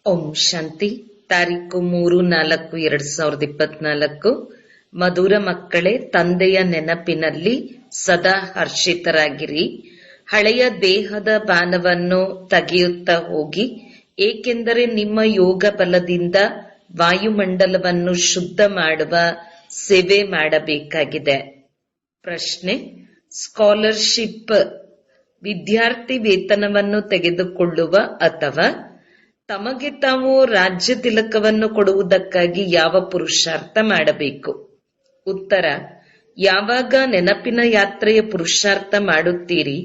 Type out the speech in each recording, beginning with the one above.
ಓಂ ಶಾಂತಿ. ತಾರೀಕು 3-4-2024. ಮಧುರ ಮಕ್ಕಳೇ, ತಂದೆಯ ನೆನಪಿನಲ್ಲಿ ಸದಾ ಹರ್ಷಿತರಾಗಿರಿ. ಹಳೆಯ ದೇಹದ ಬಾಣವನ್ನು ತೆಗೆಯುತ್ತಾ ಹೋಗಿ, ಏಕೆಂದರೆ ನಿಮ್ಮ ಯೋಗ ಬಲದಿಂದ ವಾಯುಮಂಡಲವನ್ನು ಶುದ್ಧ ಮಾಡುವ ಸೇವೆ ಮಾಡಬೇಕಾಗಿದೆ. ಪ್ರಶ್ನೆ: ಸ್ಕಾಲರ್ಶಿಪ್ ವಿದ್ಯಾರ್ಥಿ ವೇತನವನ್ನು ತೆಗೆದುಕೊಳ್ಳುವ ಅಥವಾ ತಮಗೆ ತಾವು ರಾಜ್ಯ ತಿಲಕವನ್ನು ಕೊಡುವುದಕ್ಕಾಗಿ ಯಾವ ಪುರುಷಾರ್ಥ ಮಾಡಬೇಕು? ಉತ್ತರ: ಯಾವಾಗ ನೆನಪಿನ ಯಾತ್ರೆಯ ಪುರುಷಾರ್ಥ ಮಾಡುತ್ತೀರಿ,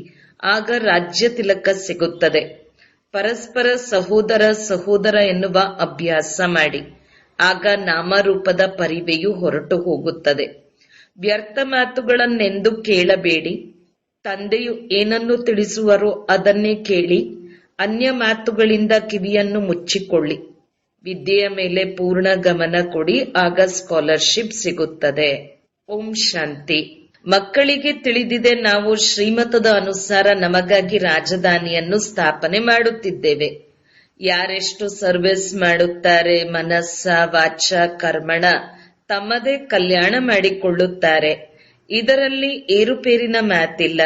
ಆಗ ರಾಜ್ಯ ತಿಲಕ ಸಿಗುತ್ತದೆ. ಪರಸ್ಪರ ಸಹೋದರ ಸಹೋದರ ಎನ್ನುವ ಅಭ್ಯಾಸ ಮಾಡಿ, ಆಗ ನಾಮರೂಪದ ಪರಿವೆಯು ಹೊರಟು ಹೋಗುತ್ತದೆ. ವ್ಯರ್ಥ ಮಾತುಗಳನ್ನೆಂದು ಕೇಳಬೇಡಿ. ತಂದೆಯು ಏನನ್ನು ತಿಳಿಸುವರೋ ಅದನ್ನೇ ಕೇಳಿ. ಅನ್ಯ ಮಾತುಗಳಿಂದ ಕಿವಿಯನ್ನು ಮುಚ್ಚಿಕೊಳ್ಳಿ. ವಿದ್ಯೆಯ ಮೇಲೆ ಪೂರ್ಣ ಗಮನ ಕೊಡಿ, ಆಗ ಸ್ಕಾಲರ್ಶಿಪ್ ಸಿಗುತ್ತದೆ. ಓಂ ಶಾಂತಿ. ಮಕ್ಕಳಿಗೆ ತಿಳಿದಿದೆ, ನಾವು ಶ್ರೀಮತದ ಅನುಸಾರ ನಮಗಾಗಿ ರಾಜಧಾನಿಯನ್ನು ಸ್ಥಾಪನೆ ಮಾಡುತ್ತಿದ್ದೇವೆ. ಯಾರೆಷ್ಟು ಸರ್ವಿಸ್ ಮಾಡುತ್ತಾರೆ, ಮನಸ್ಸ ವಾಚ ಕರ್ಮಣ ತಮ್ಮದೇ ಕಲ್ಯಾಣ ಮಾಡಿಕೊಳ್ಳುತ್ತಾರೆ. ಇದರಲ್ಲಿ ಏರುಪೇರಿನ ಮಾತಿಲ್ಲ.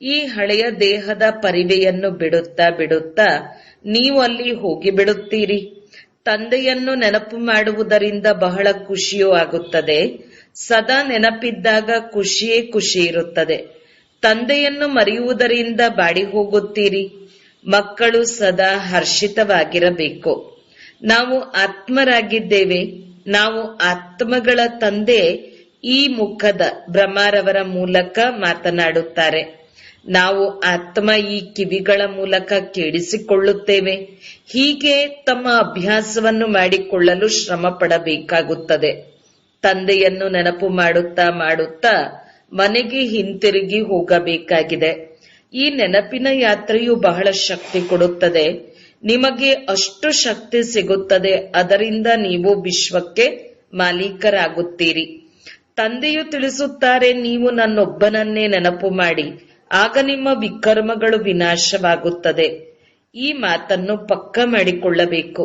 ಈ ಹಳೆಯ ದೇಹದ ಪರಿವೆಯನ್ನು ಬಿಡುತ್ತಾ ಬಿಡುತ್ತಾ ನೀವು ಅಲ್ಲಿ ಹೋಗಿಬಿಡುತ್ತೀರಿ. ತಂದೆಯನ್ನು ನೆನಪು ಮಾಡುವುದರಿಂದ ಬಹಳ ಖುಷಿಯೂ ಆಗುತ್ತದೆ. ಸದಾ ನೆನಪಿದ್ದಾಗ ಖುಷಿಯೇ ಖುಷಿ ಇರುತ್ತದೆ. ತಂದೆಯನ್ನು ಮರೆಯುವುದರಿಂದ ಬಾಡಿ ಹೋಗುತ್ತೀರಿ. ಮಕ್ಕಳು ಸದಾ ಹರ್ಷಿತವಾಗಿರಬೇಕು. ನಾವು ಆತ್ಮರಾಗಿದ್ದೇವೆ. ನಾವು ಆತ್ಮಗಳ ತಂದೆ ಈ ಮುಖದ ಬ್ರಹ್ಮರವರ ಮೂಲಕ ಮಾತನಾಡುತ್ತಾರೆ. ನಾವು ಆತ್ಮ ಈ ಕಿವಿಗಳ ಮೂಲಕ ಕೇಳಿಸಿಕೊಳ್ಳುತ್ತೇವೆ. ಹೀಗೆ ತಮ್ಮ ಅಭ್ಯಾಸವನ್ನು ಮಾಡಿಕೊಳ್ಳಲು ಶ್ರಮ ಪಡಬೇಕಾಗುತ್ತದೆ. ತಂದೆಯನ್ನು ನೆನಪು ಮಾಡುತ್ತಾ ಮಾಡುತ್ತಾ ಮನೆಗೆ ಹಿಂತಿರುಗಿ ಹೋಗಬೇಕಾಗಿದೆ. ಈ ನೆನಪಿನ ಯಾತ್ರೆಯು ಬಹಳ ಶಕ್ತಿ ಕೊಡುತ್ತದೆ. ನಿಮಗೆ ಅಷ್ಟು ಶಕ್ತಿ ಸಿಗುತ್ತದೆ, ಅದರಿಂದ ನೀವು ವಿಶ್ವಕ್ಕೆ ಮಾಲೀಕರಾಗುತ್ತೀರಿ. ತಂದೆಯು ತಿಳಿಸುತ್ತಾರೆ, ನೀವು ನನ್ನೊಬ್ಬನನ್ನೇ ನೆನಪು ಮಾಡಿ, ಆಗ ನಿಮ್ಮ ವಿಕರ್ಮಗಳು ವಿನಾಶವಾಗುತ್ತದೆ. ಈ ಮಾತನ್ನು ಪಕ್ಕಾ ಮಾಡಿಕೊಳ್ಳಬೇಕು.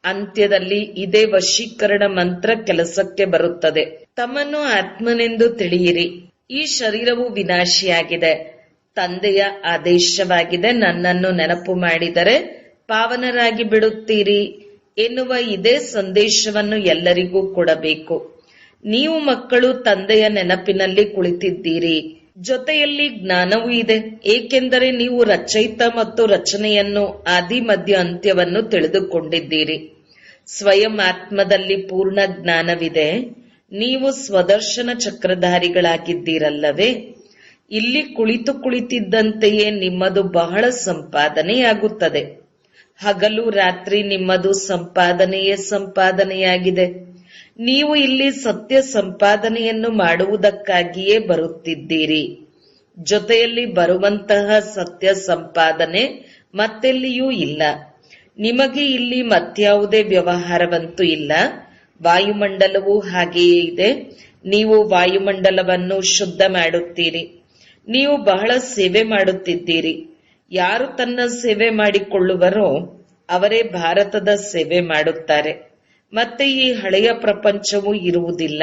ಅಂತ್ಯದಲ್ಲಿ ಇದೇ ವಶೀಕರಣ ಮಂತ್ರ ಕೆಲಸಕ್ಕೆ ಬರುತ್ತದೆ. ತಮ್ಮನ್ನು ಆತ್ಮನೆಂದು ತಿಳಿಯಿರಿ. ಈ ಶರೀರವು ವಿನಾಶಿಯಾಗಿದೆ. ತಂದೆಯ ಆದೇಶವಾಗಿದೆ, ನನ್ನನ್ನು ನೆನಪು ಮಾಡಿದರೆ ಪಾವನರಾಗಿ ಬಿಡುತ್ತೀರಿ ಎನ್ನುವ ಇದೇ ಸಂದೇಶವನ್ನು ಎಲ್ಲರಿಗೂ ಕೊಡಬೇಕು. ನೀವು ಮಕ್ಕಳು ತಂದೆಯ ನೆನಪಿನಲ್ಲಿ ಕುಳಿತಿದ್ದೀರಿ. ಜೊತೆಯಲ್ಲಿ ಜ್ಞಾನವೂ ಇದೆ, ಏಕೆಂದರೆ ನೀವು ರಚಯಿತ ಮತ್ತು ರಚನೆಯನ್ನು ಆದಿ ಮಧ್ಯ ಅಂತ್ಯವನ್ನು ತಿಳಿದುಕೊಂಡಿದ್ದೀರಿ. ಸ್ವಯಂ ಆತ್ಮದಲ್ಲಿ ಪೂರ್ಣ ಜ್ಞಾನವಿದೆ. ನೀವು ಸ್ವದರ್ಶನ ಚಕ್ರಧಾರಿಗಳಾಗಿದ್ದೀರಲ್ಲವೇ? ಇಲ್ಲಿ ಕುಳಿತಿದ್ದಂತೆಯೇ ನಿಮ್ಮದು ಬಹಳ ಸಂಪಾದನೆಯಾಗುತ್ತದೆ. ಹಗಲು ರಾತ್ರಿ ನಿಮ್ಮದು ಸಂಪಾದನೆಯೇ ಸಂಪಾದನೆಯಾಗಿದೆ. ನೀವು ಇಲ್ಲಿ ಸತ್ಯ ಸಂಪಾದನೆಯನ್ನು ಮಾಡುವುದಕ್ಕಾಗಿಯೇ ಬರುತ್ತಿದ್ದೀರಿ. ಜೊತೆಯಲ್ಲಿ ಬರುವಂತಹ ಸತ್ಯ ಸಂಪಾದನೆ ಮತ್ತೆಲ್ಲಿಯೂ ಇಲ್ಲ. ನಿಮಗೆ ಇಲ್ಲಿ ಮತ್ಯಾವುದೇ ವ್ಯವಹಾರವಂತೂ ಇಲ್ಲ. ವಾಯುಮಂಡಲವೂ ಹಾಗೆಯೇ ಇದೆ. ನೀವು ವಾಯುಮಂಡಲವನ್ನು ಶುದ್ಧ ಮಾಡುತ್ತೀರಿ. ನೀವು ಬಹಳ ಸೇವೆ ಮಾಡುತ್ತಿದ್ದೀರಿ. ಯಾರು ತನ್ನ ಸೇವೆ ಮಾಡಿಕೊಳ್ಳುವರೋ ಅವರೇ ಭಾರತದ ಸೇವೆ ಮಾಡುತ್ತಾರೆ. ಮತ್ತೆ ಈ ಹಳೆಯ ಪ್ರಪಂಚವೂ ಇರುವುದಿಲ್ಲ,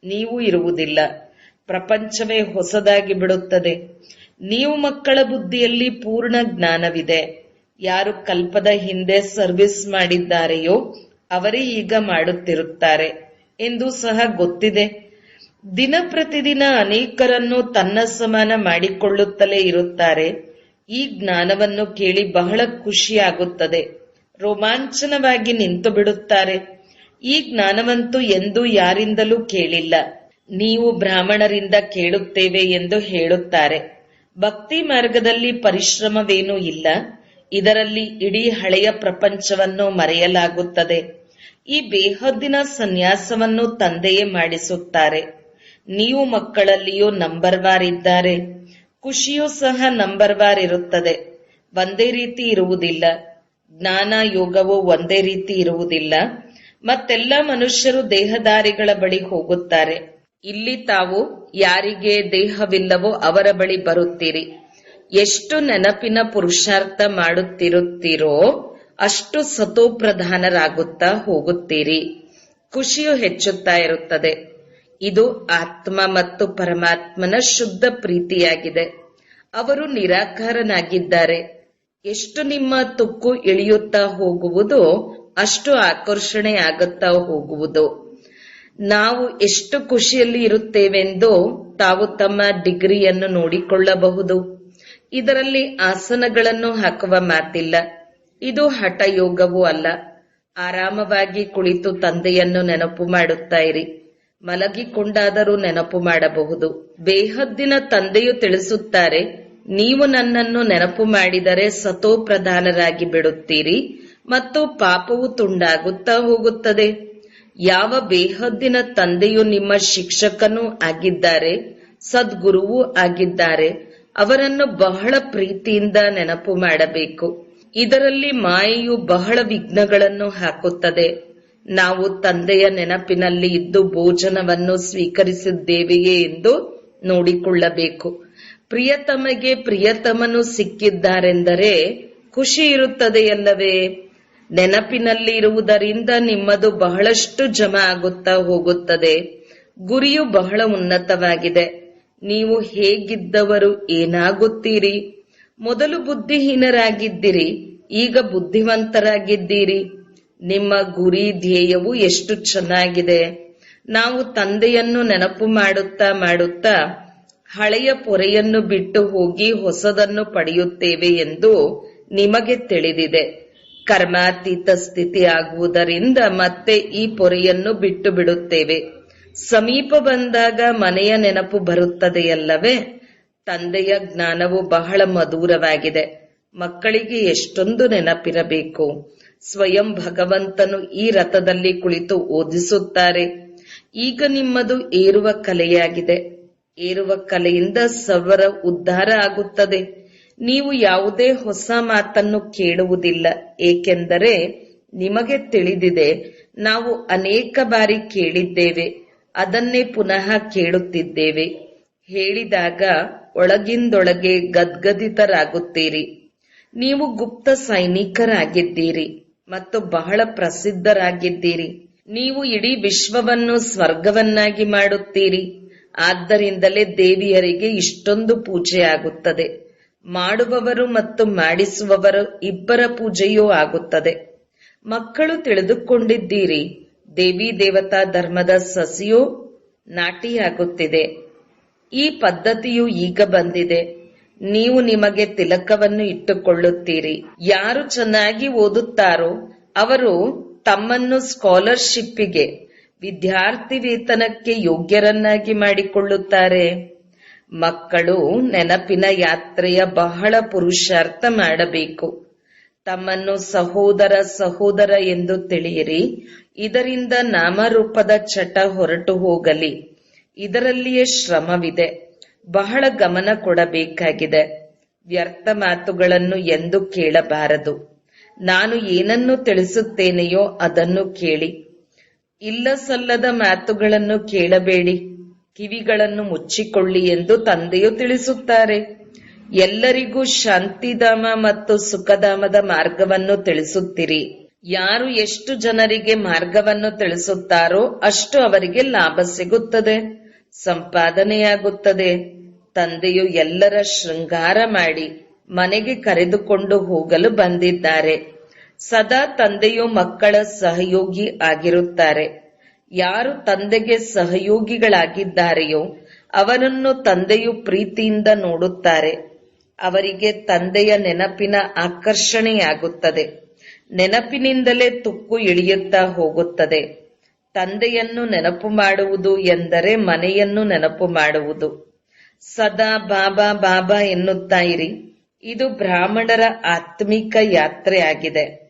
ನೀವು ಇರುವುದಿಲ್ಲ. ಪ್ರಪಂಚವೇ ಹೊಸದಾಗಿ ಬಿಡುತ್ತದೆ. ನೀವು ಮಕ್ಕಳ ಬುದ್ಧಿಯಲ್ಲಿ ಪೂರ್ಣ ಜ್ಞಾನವಿದೆ. ಯಾರು ಕಲ್ಪದ ಹಿಂದೆ ಸರ್ವಿಸ್ ಮಾಡಿದ್ದಾರೆಯೋ ಅವರೇ ಈಗ ಮಾಡುತ್ತಿರುತ್ತಾರೆ ಎಂದು ಸಹ ಗೊತ್ತಿದೆ. ದಿನ ಪ್ರತಿದಿನ ಅನೇಕರನ್ನು ತನ್ನ ಸಮಾನ ಮಾಡಿಕೊಳ್ಳುತ್ತಲೇ ಇರುತ್ತಾರೆ. ಈ ಜ್ಞಾನವನ್ನು ಕೇಳಿ ಬಹಳ ಖುಷಿಯಾಗುತ್ತದೆ. ರೋಮಾಂಚನವಾಗಿ ನಿಂತು ಬಿಡುತ್ತಾರೆ. ಈ ಜ್ಞಾನವಂತೂ ಎಂದೂ ಯಾರಿಂದಲೂ ಕೇಳಿಲ್ಲ. ನೀವು ಬ್ರಾಹ್ಮಣರಿಂದ ಕೇಳುತ್ತೇವೆ ಎಂದು ಹೇಳುತ್ತಾರೆ. ಭಕ್ತಿ ಮಾರ್ಗದಲ್ಲಿ ಪರಿಶ್ರಮವೇನೂ ಇಲ್ಲ. ಇದರಲ್ಲಿ ಇಡೀ ಹಳೆಯ ಪ್ರಪಂಚವನ್ನು ಮರೆಯಲಾಗುತ್ತದೆ. ಈ ಬೇಹದ್ದಿನ ಸನ್ಯಾಸವನ್ನು ತಂದೆಯೇ ಮಾಡಿಸುತ್ತಾರೆ. ನೀವು ಮಕ್ಕಳಲ್ಲಿಯೂ ನಂಬರ್ ವಾರ್ ಇದ್ದಾರೆ. ಖುಷಿಯೂ ಸಹ ನಂಬರ್ ವಾರ್ ಇರುತ್ತದೆ. ಒಂದೇ ರೀತಿ ಇರುವುದಿಲ್ಲ. ಜ್ಞಾನ ಯೋಗವು ಒಂದೇ ರೀತಿ ಇರುವುದಿಲ್ಲ. ಮತ್ತೆಲ್ಲ ಮನುಷ್ಯರು ದೇಹಧಾರಿಗಳ ಬಳಿ ಹೋಗುತ್ತಾರೆ. ಇಲ್ಲಿ ತಾವು ಯಾರಿಗೆ ದೇಹವಿಲ್ಲವೋ ಅವರ ಬಳಿ ಬರುತ್ತೀರಿ. ಎಷ್ಟು ನೆನಪಿನ ಪುರುಷಾರ್ಥ ಮಾಡುತ್ತಿರುತ್ತೀರೋ ಅಷ್ಟು ಸತೋಪ್ರಧಾನರಾಗುತ್ತಾ ಹೋಗುತ್ತೀರಿ. ಖುಷಿಯು ಹೆಚ್ಚುತ್ತಾ ಇರುತ್ತದೆ. ಇದು ಆತ್ಮ ಮತ್ತು ಪರಮಾತ್ಮನ ಶುದ್ಧ ಪ್ರೀತಿಯಾಗಿದೆ. ಅವರು ನಿರಾಕಾರನಾಗಿದ್ದಾರೆ. ಎಷ್ಟು ನಿಮ್ಮ ತುಕ್ಕು ಇಳಿಯುತ್ತಾ ಹೋಗುವುದೋ ಅಷ್ಟು ಆಕರ್ಷಣೆ ಆಗುತ್ತಾ ಹೋಗುವುದು. ನಾವು ಎಷ್ಟು ಖುಷಿಯಲ್ಲಿ ಇರುತ್ತೇವೆಂದು ತಾವು ತಮ್ಮ ಡಿಗ್ರಿಯನ್ನು ನೋಡಿಕೊಳ್ಳಬಹುದು. ಇದರಲ್ಲಿ ಆಸನಗಳನ್ನು ಹಾಕುವ ಮಾತಿಲ್ಲ. ಇದು ಹಠಯೋಗವೂ ಅಲ್ಲ. ಆರಾಮವಾಗಿ ಕುಳಿತು ತಂದೆಯನ್ನು ನೆನಪು ಮಾಡುತ್ತಾ ಇರಿ. ಮಲಗಿಕೊಂಡಾದರೂ ನೆನಪು ಮಾಡಬಹುದು. ಬೇಹದ್ದಿನ ತಂದೆಯು ತಿಳಿಸುತ್ತಾರೆ, ನೀವು ನನ್ನನ್ನು ನೆನಪು ಮಾಡಿದರೆ ಸತೋಪ್ರಧಾನರಾಗಿ ಬಿಡುತ್ತೀರಿ ಮತ್ತು ಪಾಪವು ತುಂಡಾಗುತ್ತಾ ಹೋಗುತ್ತದೆ. ಯಾವ ಬೇಹದ್ದಿನ ತಂದೆಯು ನಿಮ್ಮ ಶಿಕ್ಷಕನೂ ಆಗಿದ್ದಾರೆ, ಸದ್ಗುರುವೂ ಆಗಿದ್ದಾರೆ, ಅವರನ್ನು ಬಹಳ ಪ್ರೀತಿಯಿಂದ ನೆನಪು ಮಾಡಬೇಕು. ಇದರಲ್ಲಿ ಮಾಯೆಯು ಬಹಳ ವಿಘ್ನಗಳನ್ನು ಹಾಕುತ್ತದೆ. ನಾವು ತಂದೆಯ ನೆನಪಿನಲ್ಲಿ ಇದ್ದು ಭೋಜನವನ್ನು ಸ್ವೀಕರಿಸಿದ್ದೇವೆಯೇ ಎಂದು ನೋಡಿಕೊಳ್ಳಬೇಕು. ಪ್ರಿಯತಮಗೆ ಪ್ರಿಯತಮನು ಸಿಕ್ಕಿದ್ದಾರೆಂದರೆ ಖುಷಿ ಇರುತ್ತದೆಯಲ್ಲವೇ? ನೆನಪಿನಲ್ಲಿ ಇರುವುದರಿಂದ ನಿಮ್ಮದು ಬಹಳಷ್ಟು ಜಮಾ ಆಗುತ್ತಾ ಹೋಗುತ್ತದೆ. ಗುರಿಯು ಬಹಳ ಉನ್ನತವಾಗಿದೆ. ನೀವು ಹೇಗಿದ್ದವರು ಏನಾಗುತ್ತೀರಿ? ಮೊದಲು ಬುದ್ಧಿಹೀನರಾಗಿದ್ದಿರಿ, ಈಗ ಬುದ್ಧಿವಂತರಾಗಿದ್ದೀರಿ. ನಿಮ್ಮ ಗುರಿ ಧ್ಯೇಯವು ಎಷ್ಟು ಚೆನ್ನಾಗಿದೆ. ನಾವು ತಂದೆಯನ್ನು ನೆನಪು ಮಾಡುತ್ತಾ ಮಾಡುತ್ತಾ ಹಳೆಯ ಪೊರೆಯನ್ನು ಬಿಟ್ಟು ಹೋಗಿ ಹೊಸದನ್ನು ಪಡೆಯುತ್ತೇವೆ ಎಂದು ನಿಮಗೆ ತಿಳಿದಿದೆ. ಕರ್ಮಾತೀತ ಸ್ಥಿತಿ ಆಗುವುದರಿಂದ ಮತ್ತೆ ಈ ಪೊರೆಯನ್ನು ಬಿಟ್ಟು ಬಿಡುತ್ತೇವೆ. ಸಮೀಪ ಬಂದಾಗ ಮನೆಯ ನೆನಪು ಬರುತ್ತದೆಯಲ್ಲವೇ? ತಂದೆಯ ಜ್ಞಾನವು ಬಹಳ ಮಧುರವಾಗಿದೆ. ಮಕ್ಕಳಿಗೆ ಎಷ್ಟೊಂದು ನೆನಪಿರಬೇಕು. ಸ್ವಯಂ ಭಗವಂತನು ಈ ರಥದಲ್ಲಿ ಕುಳಿತು ಓದಿಸುತ್ತಾರೆ. ಈಗ ನಿಮ್ಮದು ಏರುವ ಕಲೆಯಾಗಿದೆ. ಏರುವ ಕಲೆಯಿಂದ ಸರ್ವರ ಉದ್ಧಾರ ಆಗುತ್ತದೆ. ನೀವು ಯಾವುದೇ ಹೊಸ ಮಾತನ್ನು ಕೇಳುವುದಿಲ್ಲ. ಏಕೆಂದರೆ ನಿಮಗೆ ತಿಳಿದಿದೆ, ನಾವು ಅನೇಕ ಬಾರಿ ಕೇಳಿದ್ದೇವೆ, ಅದನ್ನೇ ಪುನಃ ಕೇಳುತ್ತಿದ್ದೇವೆ. ಹೇಳಿದಾಗ ಒಳಗಿಂದೊಳಗೆ ಗದ್ಗದಿತರಾಗುತ್ತೀರಿ. ನೀವು ಗುಪ್ತ ಸೈನಿಕರಾಗಿದ್ದೀರಿ ಮತ್ತು ಬಹಳ ಪ್ರಸಿದ್ಧರಾಗಿದ್ದೀರಿ. ನೀವು ಇಡೀ ವಿಶ್ವವನ್ನು ಸ್ವರ್ಗವನ್ನಾಗಿ ಮಾಡುತ್ತೀರಿ. ಆದ್ದರಿಂದಲೇ ದೇವಿಯರಿಗೆ ಇಷ್ಟೊಂದು ಪೂಜೆ ಆಗುತ್ತದೆ. ಮಾಡುವವರು ಮತ್ತು ಮಾಡಿಸುವವರು ಇಬ್ಬರ ಪೂಜೆಯೂ ಆಗುತ್ತದೆ. ಮಕ್ಕಳು ತಿಳಿದುಕೊಂಡಿದ್ದೀರಿ, ದೇವಿ ದೇವತಾ ಧರ್ಮದ ಸಸಿಯು ನಾಟಿಯಾಗುತ್ತಿದೆ. ಈ ಪದ್ಧತಿಯು ಈಗ ಬಂದಿದೆ. ನೀವು ನಿಮಗೆ ತಿಲಕವನ್ನು ಇಟ್ಟುಕೊಳ್ಳುತ್ತೀರಿ. ಯಾರು ಚೆನ್ನಾಗಿ ಓದುತ್ತಾರೋ ಅವರು ತಮ್ಮನ್ನು ಸ್ಕಾಲರ್ಶಿಪ್ಪಿಗೆ, ವಿದ್ಯಾರ್ಥಿ ವೇತನಕ್ಕೆ ಯೋಗ್ಯರನ್ನಾಗಿ ಮಾಡಿಕೊಳ್ಳುತ್ತಾರೆ. ಮಕ್ಕಳು ನೆನಪಿನ ಯಾತ್ರೆಯ ಬಹಳ ಪುರುಷಾರ್ಥ ಮಾಡಬೇಕು. ತಮ್ಮನ್ನು ಸಹೋದರ ಸಹೋದರ ಎಂದು ತಿಳಿಯಿರಿ. ಇದರಿಂದ ನಾಮರೂಪದ ಚಟ ಹೊರಟು ಹೋಗಲಿ. ಇದರಲ್ಲಿಯೇ ಶ್ರಮವಿದೆ. ಬಹಳ ಗಮನ ಕೊಡಬೇಕಾಗಿದೆ. ವ್ಯರ್ಥ ಮಾತುಗಳನ್ನು ಎಂದು ಕೇಳಬಾರದು. ನಾನು ಏನನ್ನು ತಿಳಿಸುತ್ತೇನೆಯೋ ಅದನ್ನು ಕೇಳಿ. ಇಲ್ಲ ಸಲ್ಲದ ಮಾತುಗಳನ್ನು ಕೇಳಬೇಡಿ. ಕಿವಿಗಳನ್ನು ಮುಚ್ಚಿಕೊಳ್ಳಿ ಎಂದು ತಂದೆಯು ತಿಳಿಸುತ್ತಾರೆ. ಎಲ್ಲರಿಗೂ ಶಾಂತಿಧಾಮ ಮತ್ತು ಸುಖಧಾಮದ ಮಾರ್ಗವನ್ನು ತಿಳಿಸುತ್ತೀರಿ. ಯಾರು ಎಷ್ಟು ಜನರಿಗೆ ಮಾರ್ಗವನ್ನು ತಿಳಿಸುತ್ತಾರೋ ಅಷ್ಟು ಅವರಿಗೆ ಲಾಭ ಸಿಗುತ್ತದೆ, ಸಂಪಾದನೆಯಾಗುತ್ತದೆ. ತಂದೆಯು ಎಲ್ಲರ ಶೃಂಗಾರ ಮಾಡಿ ಮನೆಗೆ ಕರೆದುಕೊಂಡು ಹೋಗಲು ಬಂದಿದ್ದಾರೆ. ಸದಾ ತಂದೆಯು ಮಕ್ಕಳ ಸಹಯೋಗಿ ಆಗಿರುತ್ತಾರೆ. ಯಾರು ತಂದೆಗೆ ಸಹಯೋಗಿಗಳಾಗಿದ್ದಾರೆಯೋ ಅವರನ್ನು ತಂದೆಯು ಪ್ರೀತಿಯಿಂದ ನೋಡುತ್ತಾರೆ. ಅವರಿಗೆ ತಂದೆಯ ನೆನಪಿನ ಆಕರ್ಷಣೆಯಾಗುತ್ತದೆ. ನೆನಪಿನಿಂದಲೇ ತುಕ್ಕು ಇಳಿಯುತ್ತಾ ಹೋಗುತ್ತದೆ. ತಂದೆಯನ್ನು ನೆನಪು ಮಾಡುವುದು ಎಂದರೆ ಮನೆಯನ್ನು ನೆನಪು ಮಾಡುವುದು. ಸದಾ ಬಾಬಾ ಬಾಬಾ ಎನ್ನುತ್ತಾ ಇರಿ. ಇದು ಬ್ರಾಹ್ಮಣರ ಆತ್ಮಿಕ ಯಾತ್ರೆ ಆಗಿದೆ.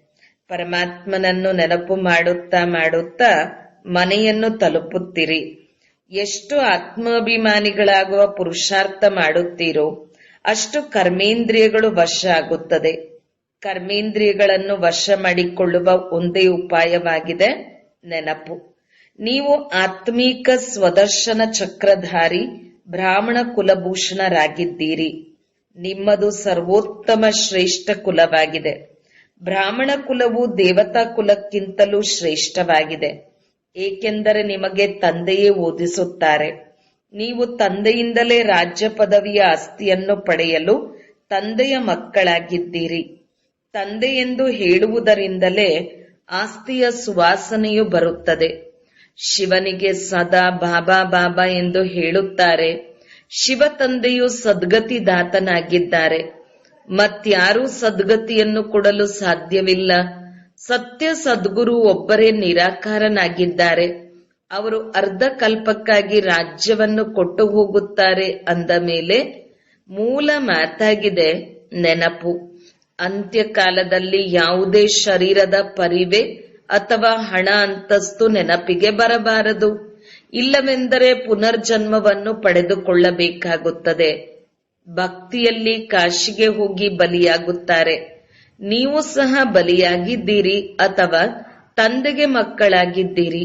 ಪರಮಾತ್ಮನನ್ನು ನೆನಪು ಮಾಡುತ್ತಾ ಮಾಡುತ್ತಾ ಮನೆಯನ್ನು ತಲುಪುತ್ತೀರಿ. ಎಷ್ಟು ಆತ್ಮಾಭಿಮಾನಿಗಳಾಗುವ ಪುರುಷಾರ್ಥ ಮಾಡುತ್ತೀರೋ ಅಷ್ಟು ಕರ್ಮೇಂದ್ರಿಯಗಳು ವಶ ಆಗುತ್ತದೆ. ಕರ್ಮೇಂದ್ರಿಯಗಳನ್ನು ವಶ ಮಾಡಿಕೊಳ್ಳುವ ಒಂದೇ ಉಪಾಯವಾಗಿದೆ ನೆನಪು. ನೀವು ಆತ್ಮೀಕ ಸ್ವದರ್ಶನ ಚಕ್ರಧಾರಿ ಬ್ರಾಹ್ಮಣ ಕುಲಭೂಷಣರಾಗಿದ್ದೀರಿ. ನಿಮ್ಮದು ಸರ್ವೋತ್ತಮ ಶ್ರೇಷ್ಠ ಕುಲವಾಗಿದೆ. ಬ್ರಾಹ್ಮಣ ಕುಲವು ದೇವತಾ ಕುಲಕ್ಕಿಂತಲೂ ಶ್ರೇಷ್ಠವಾಗಿದೆ. ಏಕೆಂದರೆ ನಿಮಗೆ ತಂದೆಯೇ ಓದಿಸುತ್ತಾರೆ. ನೀವು ತಂದೆಯಿಂದಲೇ ರಾಜ್ಯ ಪದವಿಯ ಆಸ್ತಿಯನ್ನು ಪಡೆಯಲು ತಂದೆಯ ಮಕ್ಕಳಾಗಿದ್ದೀರಿ. ತಂದೆ ಎಂದು ಹೇಳುವುದರಿಂದಲೇ ಆಸ್ತಿಯ ಸುವಾಸನೆಯು ಬರುತ್ತದೆ. ಶಿವನಿಗೆ ಸದಾ ಬಾಬಾ ಬಾಬಾ ಎಂದು ಹೇಳುತ್ತಾರೆ. ಶಿವ ತಂದೆಯು ಸದ್ಗತಿದಾತನಾಗಿದ್ದಾರೆ. ಮತ್ಯಾರೂ ಸದ್ಗತಿಯನ್ನು ಕೊಡಲು ಸಾಧ್ಯವಿಲ್ಲ. ಸತ್ಯ ಸದ್ಗುರು ಒಬ್ಬರೇ ನಿರಾಕಾರನಾಗಿದ್ದಾರೆ. ಅವರು ಅರ್ಧ ಕಲ್ಪಕ್ಕಾಗಿ ರಾಜ್ಯವನ್ನು ಕೊಟ್ಟು ಹೋಗುತ್ತಾರೆ ಅಂದ ಮೇಲೆ ಮೂಲ ಮಾತಾಗಿದೆ ನೆನಪು. ಅಂತ್ಯಕಾಲದಲ್ಲಿ ಯಾವುದೇ ಶರೀರದ ಪರಿವೆ ಅಥವಾ ಹಣ ಅಂತಸ್ತು ನೆನಪಿಗೆ ಬರಬಾರದು. ಇಲ್ಲವೆಂದರೆ ಪುನರ್ಜನ್ಮವನ್ನು ಪಡೆದುಕೊಳ್ಳಬೇಕಾಗುತ್ತದೆ. ಭಕ್ತಿಯಲ್ಲಿ ಕಾಶಿಗೆ ಹೋಗಿ ಬಲಿಯಾಗುತ್ತಾರೆ. ನೀವು ಸಹ ಬಲಿಯಾಗಿದ್ದೀರಿ ಅಥವಾ ತಂದೆಗೆ ಮಕ್ಕಳಾಗಿದ್ದೀರಿ.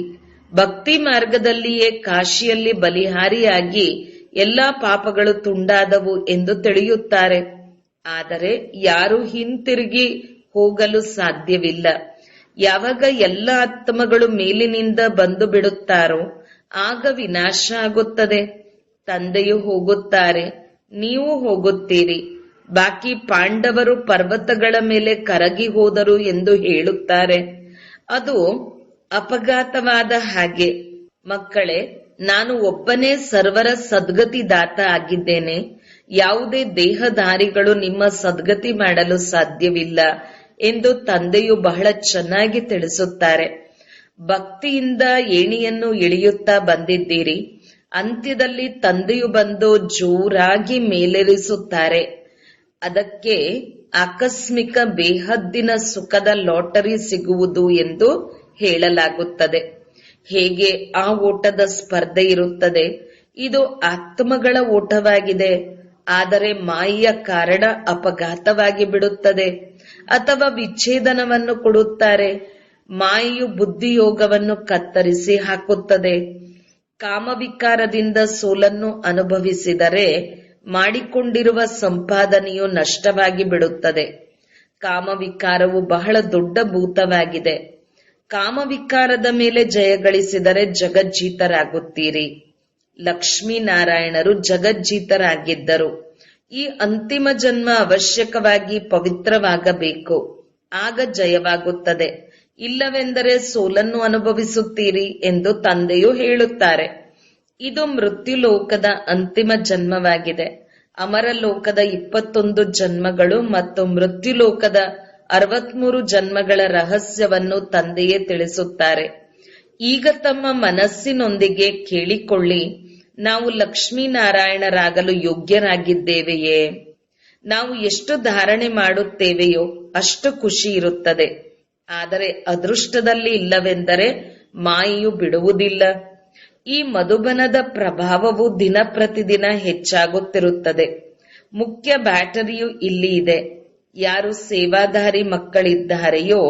ಭಕ್ತಿ ಮಾರ್ಗದಲ್ಲಿಯೇ ಕಾಶಿಯಲ್ಲಿ ಬಲಿಹಾರಿಯಾಗಿ ಎಲ್ಲಾ ಪಾಪಗಳು ತುಂಡಾದವು ಎಂದು ತಿಳಿಯುತ್ತಾರೆ. ಆದರೆ ಯಾರು ಹಿಂತಿರುಗಿ ಹೋಗಲು ಸಾಧ್ಯವಿಲ್ಲ. ಯಾವಾಗ ಎಲ್ಲ ಆತ್ಮಗಳು ಮೇಲಿನಿಂದ ಬಂದು ಬಿಡುತ್ತಾರೋ ಆಗ ವಿನಾಶ ಆಗುತ್ತದೆ. ತಂದೆಯು ಹೋಗುತ್ತಾರೆ, ನೀವು ಹೋಗುತ್ತೀರಿ. ಬಾಕಿ ಪಾಂಡವರು ಪರ್ವತಗಳ ಮೇಲೆ ಕರಗಿ ಹೋದರು ಎಂದು ಹೇಳುತ್ತಾರೆ. ಅದು ಅಪಘಾತವಾದ ಹಾಗೆ. ಮಕ್ಕಳೇ, ನಾನು ಒಬ್ಬನೇ ಸರ್ವರ ಸದ್ಗತಿದಾತ ಆಗಿದ್ದೇನೆ. ಯಾವುದೇ ದೇಹಧಾರಿಗಳು ನಿಮ್ಮ ಸದ್ಗತಿ ಮಾಡಲು ಸಾಧ್ಯವಿಲ್ಲ ಎಂದು ತಂದೆಯು ಬಹಳ ಚೆನ್ನಾಗಿ ತಿಳಿಸುತ್ತಾರೆ. ಭಕ್ತಿಯಿಂದ ಏಣಿಯನ್ನು ಇಳಿಯುತ್ತಾ ಬಂದಿದ್ದೀರಿ. ಅಂತ್ಯದಲ್ಲಿ ತಂದೆಯು ಬಂದು ಜೋರಾಗಿ ಮೇಲೇರಿಸುತ್ತಾರೆ. ಅದಕ್ಕೆ ಆಕಸ್ಮಿಕ ಬೇಹದ್ದಿನ ಸುಖದ ಲಾಟರಿ ಸಿಗುವುದು ಎಂದು ಹೇಳಲಾಗುತ್ತದೆ. ಹೇಗೆ ಆ ಓಟದ ಸ್ಪರ್ಧೆ ಇರುತ್ತದೆ, ಇದು ಆತ್ಮಗಳ ಓಟವಾಗಿದೆ. ಆದರೆ ಮಾಯೆಯ ಕಾರಣ ಅಪಘಾತವಾಗಿ ಬಿಡುತ್ತದೆ ಅಥವಾ ವಿಚ್ಛೇದನವನ್ನು ಕೊಡುತ್ತಾರೆ. ಮಾಯೆಯು ಬುದ್ಧಿಯೋಗವನ್ನು ಕತ್ತರಿಸಿ ಹಾಕುತ್ತದೆ. ಕಾಮವಿಕಾರದಿಂದ ಸೋಲನ್ನು ಅನುಭವಿಸಿದರೆ ಮಾಡಿಕೊಂಡಿರುವ ಸಂಪಾದನೆಯು ನಷ್ಟವಾಗಿ ಬಿಡುತ್ತದೆ. ಕಾಮವಿಕಾರವು ಬಹಳ ದೊಡ್ಡ ಭೂತವಾಗಿದೆ. ಕಾಮವಿಕಾರದ ಮೇಲೆ ಜಯಗಳಿಸಿದರೆ ಜಗಜ್ಜೀತರಾಗುತ್ತೀರಿ. ಲಕ್ಷ್ಮೀನಾರಾಯಣರು ಜಗಜ್ಜೀತರಾಗಿದ್ದರು. ಈ ಅಂತಿಮ ಜನ್ಮ ಅವಶ್ಯಕವಾಗಿ ಪವಿತ್ರವಾಗಬೇಕು, ಆಗ ಜಯವಾಗುತ್ತದೆ. ಇಲ್ಲವೆಂದರೆ ಸೋಲನ್ನು ಅನುಭವಿಸುತ್ತೀರಿ ಎಂದು ತಂದೆಯು ಹೇಳುತ್ತಾರೆ. ಇದು ಮೃತ್ಯುಲೋಕದ ಅಂತಿಮ ಜನ್ಮವಾಗಿದೆ. ಅಮರಲೋಕದ 21 ಜನ್ಮಗಳು ಮತ್ತು ಮೃತ್ಯುಲೋಕದ 63 ಜನ್ಮಗಳ ರಹಸ್ಯವನ್ನು ತಂದೆಯೇ ತಿಳಿಸುತ್ತಾರೆ. ಈಗ ತಮ್ಮ ಮನಸ್ಸಿನೊಂದಿಗೆ ಕೇಳಿಕೊಳ್ಳಿ, ನಾವು ಲಕ್ಷ್ಮೀನಾರಾಯಣರಾಗಲು ಯೋಗ್ಯರಾಗಿದ್ದೇವೆಯೇ? ನಾವು ಎಷ್ಟು ಧಾರಣೆ ಮಾಡುತ್ತೇವೆಯೋ ಅಷ್ಟು ಖುಷಿ ಇರುತ್ತದೆ. ಆದರೆ ಅದೃಷ್ಟದಲ್ಲಿ ಇಲ್ಲವೆಂದರೆ ಮಾಯೆಯು ಬಿಡುವುದಿಲ್ಲ. ಈ ಮಧುಬನದ ಪ್ರಭಾವವು ದಿನ ಪ್ರತಿದಿನ ಹೆಚ್ಚಾಗುತ್ತಿರುತ್ತದೆ. ಮುಖ್ಯ ಬ್ಯಾಟರಿಯು ಇಲ್ಲಿ ಇದೆ. ಯಾರು ಸೇವಾದಾರಿ ಮಕ್ಕಳಿದ್ದಾರೆಯೋ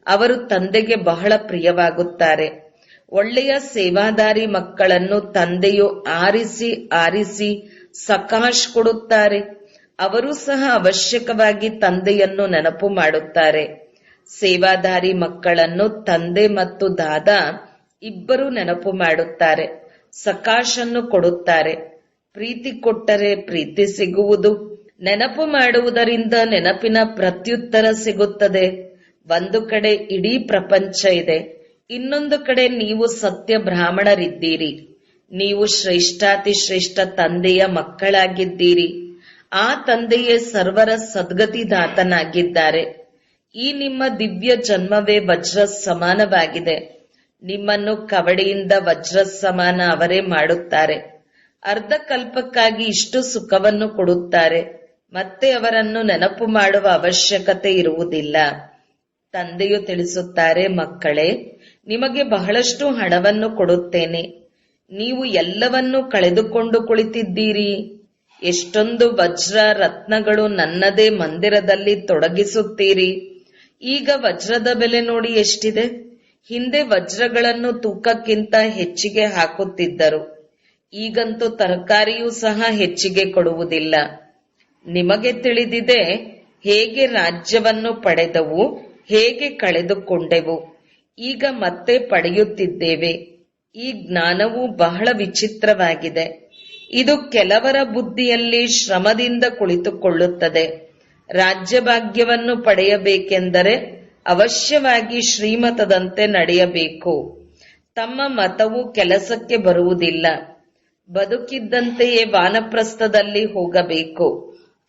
ಅವರು ತಂದೆಗೆ ಬಹಳ ಪ್ರಿಯವಾಗುತ್ತಾರೆ. ಒಳ್ಳೆಯ ಸೇವಾದಾರಿ ಮಕ್ಕಳನ್ನು ತಂದೆಯು ಆರಿಸಿ ಆರಿಸಿ ಸಕಾಶ್ ಕೊಡುತ್ತಾರೆ. ಅವರು ಸಹ ಅವಶ್ಯಕವಾಗಿ ತಂದೆಯನ್ನು ನೆನಪು ಮಾಡುತ್ತಾರೆ. ಸೇವಾದಾರಿ ಮಕ್ಕಳನ್ನು ತಂದೆ ಮತ್ತು ದಾದಾ ಇಬ್ಬರು ನೆನಪು ಮಾಡುತ್ತಾರೆ. ಸಕಾಶನ್ನು ಕೊಡುತ್ತಾರೆ. ಪ್ರೀತಿ ಕೊಟ್ಟರೆ ಪ್ರೀತಿ ಸಿಗುವುದು. ನೆನಪು ಮಾಡುವುದರಿಂದ ನೆನಪಿನ ಪ್ರತ್ಯುತ್ತರ ಸಿಗುತ್ತದೆ. ಒಂದು ಕಡೆ ಇಡೀ ಪ್ರಪಂಚ ಇದೆ, ಇನ್ನೊಂದು ಕಡೆ ನೀವು ಸತ್ಯ ಬ್ರಾಹ್ಮಣರಿದ್ದೀರಿ. ನೀವು ಶ್ರೇಷ್ಠಾತಿ ಶ್ರೇಷ್ಠ ತಂದೆಯ ಮಕ್ಕಳಾಗಿದ್ದೀರಿ. ಆ ತಂದೆಯೇ ಸರ್ವರ ಸದ್ಗತಿದಾತನಾಗಿದ್ದಾರೆ. ಈ ನಿಮ್ಮ ದಿವ್ಯ ಜನ್ಮವೇ ವಜ್ರ ಸಮಾನವಾಗಿದೆ. ನಿಮ್ಮನ್ನು ಕವಡೆಯಿಂದ ವಜ್ರ ಸಮಾನ ಅವರೇ ಮಾಡುತ್ತಾರೆ. ಅರ್ಧ ಕಲ್ಪಕ್ಕಾಗಿ ಇಷ್ಟು ಸುಖವನ್ನು ಕೊಡುತ್ತಾರೆ. ಮತ್ತೆ ಅವರನ್ನು ನೆನಪು ಮಾಡುವ ಅವಶ್ಯಕತೆ ಇರುವುದಿಲ್ಲ. ತಂದೆಯು ತಿಳಿಸುತ್ತಾರೆ, ಮಕ್ಕಳೇ, ನಿಮಗೆ ಬಹಳಷ್ಟು ಹಣವನ್ನು ಕೊಡುತ್ತೇನೆ. ನೀವು ಎಲ್ಲವನ್ನೂ ಕಳೆದುಕೊಂಡು ಕುಳಿತಿದ್ದೀರಿ. ಎಷ್ಟೊಂದು ವಜ್ರ ರತ್ನಗಳು ನನ್ನದೇ ಮಂದಿರದಲ್ಲಿ ತೊಡಗಿಸುತ್ತೀರಿ. ಈಗ ವಜ್ರದ ಬೆಲೆ ನೋಡಿ ಎಷ್ಟಿದೆ. ಹಿಂದೆ ವಜ್ರಗಳನ್ನು ತೂಕಕ್ಕಿಂತ ಹೆಚ್ಚಿಗೆ ಹಾಕುತ್ತಿದ್ದರು. ಈಗಂತೂ ತರಕಾರಿಯೂ ಸಹ ಹೆಚ್ಚಿಗೆ ಕೊಡುವುದಿಲ್ಲ. ನಿಮಗೆ ತಿಳಿದಿದೆ ಹೇಗೆ ರಾಜ್ಯವನ್ನು ಪಡೆದವು ಹೇಗೆ ಕಳೆದುಕೊಂಡೆವು, ಈಗ ಮತ್ತೆ ಪಡೆಯುತ್ತಿದ್ದೇವೆ. ಈ ಜ್ಞಾನವು ಬಹಳ ವಿಚಿತ್ರವಾಗಿದೆ. ಇದು ಕೆಲವರ ಬುದ್ಧಿಯಲ್ಲಿ ಶ್ರಮದಿಂದ ಕುಳಿತುಕೊಳ್ಳುತ್ತದೆ. ರಾಜ್ಯಭಾಗ್ಯವನ್ನು ಪಡೆಯಬೇಕೆಂದರೆ ಅವಶ್ಯವಾಗಿ ಶ್ರೀಮತದಂತೆ ನಡೆಯಬೇಕು. ತಮ್ಮ ಮತವು ಕೆಲಸಕ್ಕೆ ಬರುವುದಿಲ್ಲ. ಬದುಕಿದ್ದಂತೆಯೇ ವಾನಪ್ರಸ್ಥದಲ್ಲಿ ಹೋಗಬೇಕು.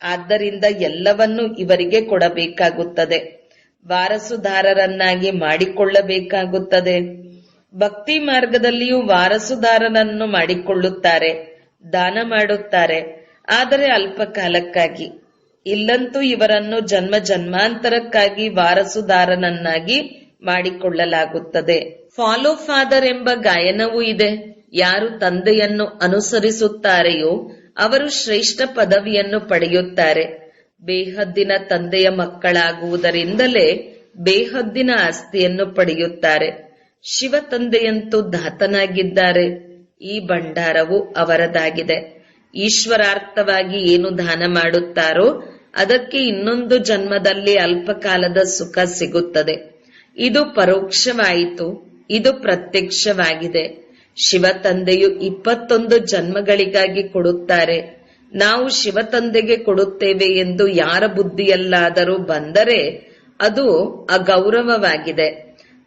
ಆದ್ದರಿಂದ ಎಲ್ಲವನ್ನೂ ಇವರಿಗೆ ಕೊಡಬೇಕಾಗುತ್ತದೆ. ವಾರಸುದಾರರನ್ನಾಗಿ ಮಾಡಿಕೊಳ್ಳಬೇಕಾಗುತ್ತದೆ. ಭಕ್ತಿ ಮಾರ್ಗದಲ್ಲಿಯೂ ವಾರಸುದಾರರನ್ನು ಮಾಡಿಕೊಳ್ಳುತ್ತಾರೆ, ದಾನ ಮಾಡುತ್ತಾರೆ, ಆದರೆ ಅಲ್ಪ ಕಾಲಕ್ಕಾಗಿ. ಇಲ್ಲಂತೂ ಇವರನ್ನು ಜನ್ಮ ಜನ್ಮಾಂತರಕ್ಕಾಗಿ ವಾರಸುದಾರನನ್ನಾಗಿ ಮಾಡಿಕೊಳ್ಳಲಾಗುತ್ತದೆ. ಫಾಲೋ ಫಾದರ್ ಎಂಬ ಗಾಯನವೂ ಇದೆ. ಯಾರು ತಂದೆಯನ್ನು ಅನುಸರಿಸುತ್ತಾರೆಯೋ ಅವರು ಶ್ರೇಷ್ಠ ಪದವಿಯನ್ನು ಪಡೆಯುತ್ತಾರೆ. ಬೇಹದ್ದಿನ ತಂದೆಯ ಮಕ್ಕಳಾಗುವುದರಿಂದಲೇ ಬೇಹದ್ದಿನ ಆಸ್ತಿಯನ್ನು ಪಡೆಯುತ್ತಾರೆ. ಶಿವ ತಂದೆಯಂತೂ ದಾತನಾಗಿದ್ದಾರೆ. ಈ ಭಂಡಾರವು ಅವರದಾಗಿದೆ. ಈಶ್ವರಾರ್ಥವಾಗಿ ಏನು ದಾನ ಮಾಡುತ್ತಾರೋ ಅದಕ್ಕೆ ಇನ್ನೊಂದು ಜನ್ಮದಲ್ಲಿ ಅಲ್ಪಕಾಲದ ಸುಖ ಸಿಗುತ್ತದೆ. ಇದು ಪರೋಕ್ಷವಾಯಿತು, ಇದು ಪ್ರತ್ಯಕ್ಷವಾಗಿದೆ. ಶಿವ ತಂದೆಯು 21 ಜನ್ಮಗಳಿಗಾಗಿ ಕೊಡುತ್ತಾರೆ. ನಾವು ಶಿವ ತಂದೆಗೆ ಕೊಡುತ್ತೇವೆ ಎಂದು ಯಾರ ಬುದ್ಧಿಯಲ್ಲಾದರೂ ಬಂದರೆ ಅದು ಅಗೌರವವಾಗಿದೆ.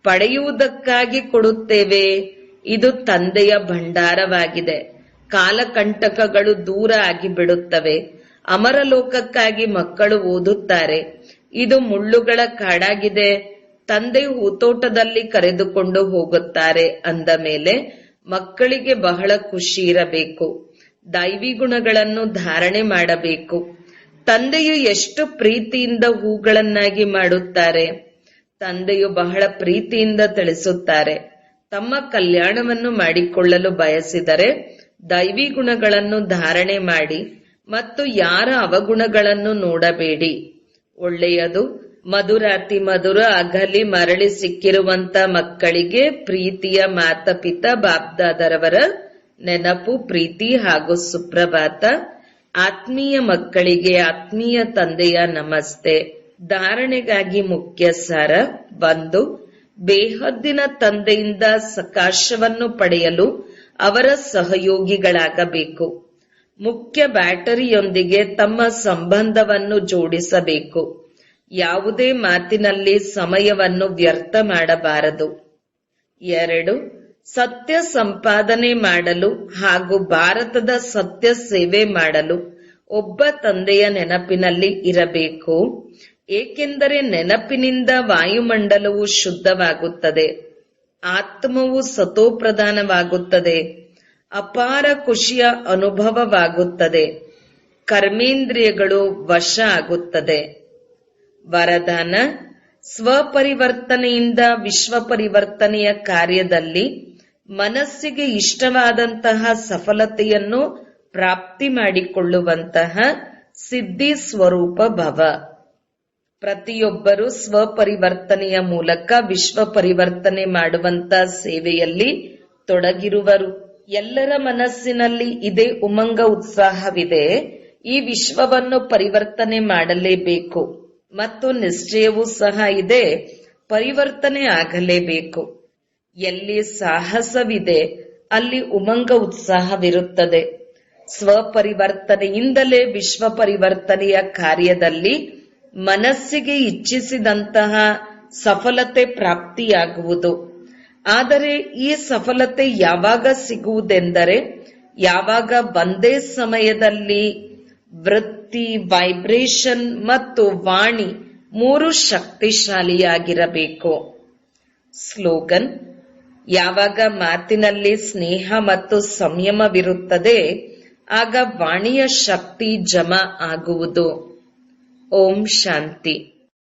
ಪಡೆಯುವುದಕ್ಕಾಗಿ ಕೊಡುತ್ತೇವೆ, ಇದು ತಂದೆಯ ಭಂಡಾರವಾಗಿದೆ. ಕಾಲಕಂಟಕಗಳು ದೂರ ಆಗಿಬಿಡುತ್ತವೆ. ಅಮರಲೋಕಕ್ಕಾಗಿ ಮಕ್ಕಳು ಓದುತ್ತಾರೆ. ಇದು ಮುಳ್ಳುಗಳ ಕಾಡಾಗಿದೆ. ತಂದೆ ಹೂತೋಟದಲ್ಲಿ ಕರೆದುಕೊಂಡು ಹೋಗುತ್ತಾರೆ ಅಂದ ಮೇಲೆ ಮಕ್ಕಳಿಗೆ ಬಹಳ ಖುಷಿ ಇರಬೇಕು. ದೈವಿ ಗುಣಗಳನ್ನು ಧಾರಣೆ ಮಾಡಬೇಕು. ತಂದೆಯು ಎಷ್ಟು ಪ್ರೀತಿಯಿಂದ ಹೂಗಳನ್ನಾಗಿ ಮಾಡುತ್ತಾರೆ. ತಂದೆಯು ಬಹಳ ಪ್ರೀತಿಯಿಂದ ತಿಳಿಸುತ್ತಾರೆ, ತಮ್ಮ ಕಲ್ಯಾಣವನ್ನು ಮಾಡಿಕೊಳ್ಳಲು ಬಯಸಿದರೆ ದೈವಿ ಗುಣಗಳನ್ನು ಧಾರಣೆ ಮಾಡಿ ಮತ್ತು ಯಾರ ಅವಗುಣಗಳನ್ನು ನೋಡಬೇಡಿ. ಒಳ್ಳೆಯದು. ಮಧುರಾತಿ ಮಧುರ ಅಗಲಿ ಮರಳಿ ಸಿಕ್ಕಿರುವಂತ ಮಕ್ಕಳಿಗೆ ಪ್ರೀತಿಯ ಮಾತಪಿತ ಬಾಬ್ದಾದರವರ ನೆನಪು, ಪ್ರೀತಿ ಹಾಗೂ ಸುಪ್ರಭಾತ. ಆತ್ಮೀಯ ಮಕ್ಕಳಿಗೆ ಆತ್ಮೀಯ ತಂದೆಯ ನಮಸ್ತೆ. ಧಾರಣೆಗಾಗಿ ಮುಖ್ಯ ಸಾರ 1. ಬೇಹದ್ದಿನ ತಂದೆಯಿಂದ ಸಕಾಶವನ್ನು ಪಡೆಯಲು ಅವರ ಸಹಯೋಗಿಗಳಾಗಬೇಕು. ಮುಖ್ಯ ಬ್ಯಾಟರಿಯೊಂದಿಗೆ ತಮ್ಮ ಸಂಬಂಧವನ್ನು ಜೋಡಿಸಬೇಕು. ಯಾವುದೇ ಮಾತಿನಲ್ಲಿ ಸಮಯವನ್ನು ವ್ಯರ್ಥ ಮಾಡಬಾರದು. 2. ಸತ್ಯ ಸಂಪಾದನೆ ಮಾಡಲು ಹಾಗೂ ಭಾರತದ ಸತ್ಯ ಸೇವೆ ಮಾಡಲು ಒಬ್ಬ ತಂದೆಯ ನೆನಪಿನಲ್ಲಿ ಇರಬೇಕು. ಏಕೆಂದರೆ ನೆನಪಿನಿಂದ ವಾಯುಮಂಡಲವು ಶುದ್ಧವಾಗುತ್ತದೆ, ಆತ್ಮವು ಸತೋಪ್ರಧಾನವಾಗುತ್ತದೆ, ಅಪಾರ ಖುಷಿಯ ಅನುಭವವಾಗುತ್ತದೆ, ಕರ್ಮೇಂದ್ರಿಯಗಳು ವಶ ಆಗುತ್ತದೆ. ವರದಾನ: ಸ್ವಪರಿವರ್ತನೆಯಿಂದ ವಿಶ್ವ ಪರಿವರ್ತನೆಯ ಕಾರ್ಯದಲ್ಲಿ ಮನಸ್ಸಿಗೆ ಇಷ್ಟವಾದಂತಹ ಸಫಲತೆಯನ್ನು ಪ್ರಾಪ್ತಿ ಮಾಡಿಕೊಳ್ಳುವಂತಹ ಸಿದ್ಧಿ ಸ್ವರೂಪ ಭವ. ಪ್ರತಿಯೊಬ್ಬರೂ ಸ್ವಪರಿವರ್ತನೆಯ ಮೂಲಕ ವಿಶ್ವ ಪರಿವರ್ತನೆ ಮಾಡುವಂತ ಸೇವೆಯಲ್ಲಿ ತೊಡಗಿರುವರು. ಎಲ್ಲರ ಮನಸ್ಸಿನಲ್ಲಿ ಇದೇ ಉಮಂಗ ಉತ್ಸಾಹವಿದೆ. ಈ ವಿಶ್ವವನ್ನು ಪರಿವರ್ತನೆ ಮಾಡಲೇಬೇಕು ಮತ್ತು ನಿಶ್ಚಯವೂ ಸಹ ಇದೆ, ಪರಿವರ್ತನೆ ಆಗಲೇಬೇಕು. ಎಲ್ಲಿ ಸಾಹಸವಿದೆ ಅಲ್ಲಿ ಉಮಂಗ ಉತ್ಸಾಹವಿರುತ್ತದೆ. ಸ್ವಪರಿವರ್ತನೆಯಿಂದಲೇ ವಿಶ್ವ ಪರಿವರ್ತನೆಯ ಕಾರ್ಯದಲ್ಲಿ ಮನಸ್ಸಿಗೆ ಇಚ್ಛಿಸಿದಂತಹ ಸಫಲತೆ ಪ್ರಾಪ್ತಿಯಾಗುವುದು. ಆದರೆ ಈ ಸಫಲತೆ ಯಾವಾಗ ಸಿಗುವುದೆಂದರೆ ಯಾವಾಗ ಒಂದೇ ಸಮಯದಲ್ಲಿ ವೃತ್ತಿ, ವೈಬ್ರೇಷನ್ ಮತ್ತು ವಾಣಿ 3 ಶಕ್ತಿಶಾಲಿಯಾಗಿರಬೇಕು. ಸ್ಲೋಗನ್: ಯಾವಾಗ ಮಾತಿನಲ್ಲಿ ಸ್ನೇಹ ಮತ್ತು ಸಂಯಮವಿರುತ್ತದೆ ಆಗ ವಾಣಿಯ ಶಕ್ತಿ ಜಮಾ ಆಗುವುದು. ಓಂ ಶಾಂತಿ.